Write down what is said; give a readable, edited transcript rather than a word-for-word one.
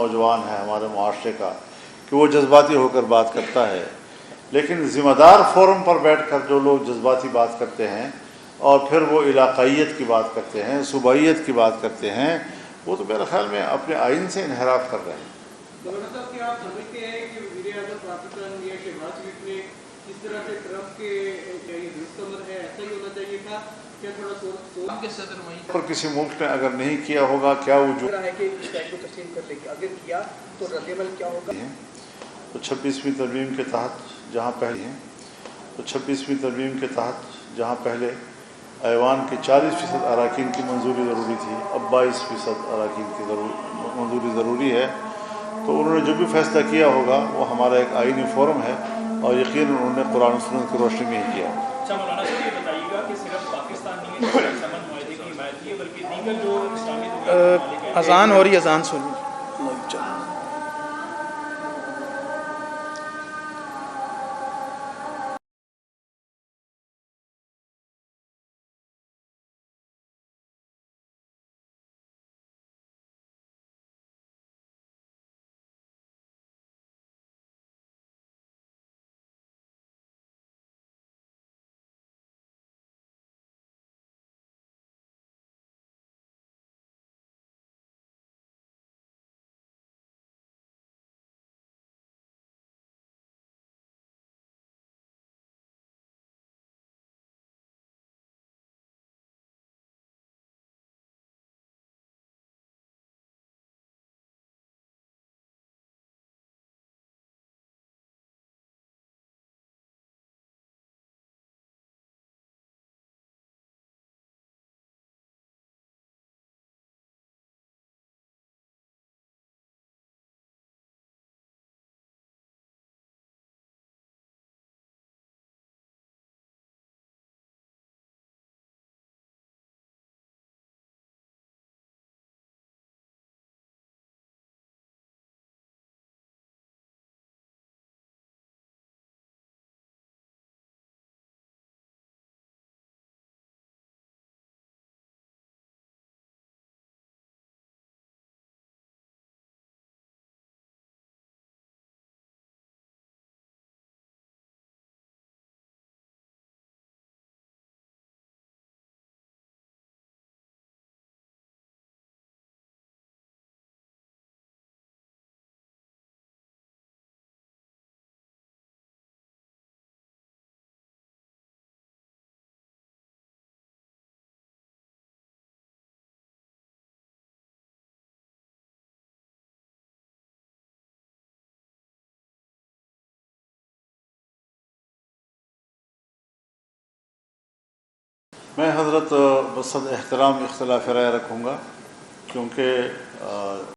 नौजवान है हमारे मुआशरे का कि वो जज्बाती होकर बात करता है, लेकिन ज़िम्मेदार फोरम पर बैठकर जो लोग जज्बाती बात करते हैं और फिर वो इलाक़ाइयत की बात करते हैं, सूबाइयत की बात करते हैं, वो तो मेरे ख्याल में अपने आइन से इनहराफ कर रहे हैं। गवर्नर साहब, क्या आप समझते हैं कि वज़ीर-ए-आज़म पाकिस्तान या शहबाज शरीफ ने किस तरह से ट्रंप के दुश्मन है ऐसा ही होना चाहिए था? क्या थोड़ा सोच के सदर वहीं पर किसी मुल्क ने अगर नहीं किया होगा, क्या वो जो है कि इस टाइम को तस्लीम कर लेंगे, अगर किया तो रद्द-ए-अमल क्या होगा? तो 26वीं तरमीम के तहत जहाँ पहले हैं तो 26वीं तरमीम के तहत जहाँ पहले ऐवान के 40% अरकान की मंजूरी ज़रूरी थी, अब 22% अरकान की मंजूरी ज़रूरी है। तो उन्होंने जो भी फैसला किया होगा वो हमारा एक आईनी फोरम है और यकीन उन्होंने कुरान और सुन्नत की रोशनी में ही किया। अच्छा मौलाना साहब, ये बताइएगा कि सिर्फ पाकिस्तान नहीं है समन मुआहदे की हिमायत की है, बल्कि दीगर जो इस्लामी दुनिया अजान हो रही, अजान सुन। मैं हज़रत बसद एहतराम इख्तिलाफ़ राय रखूँगा, क्योंकि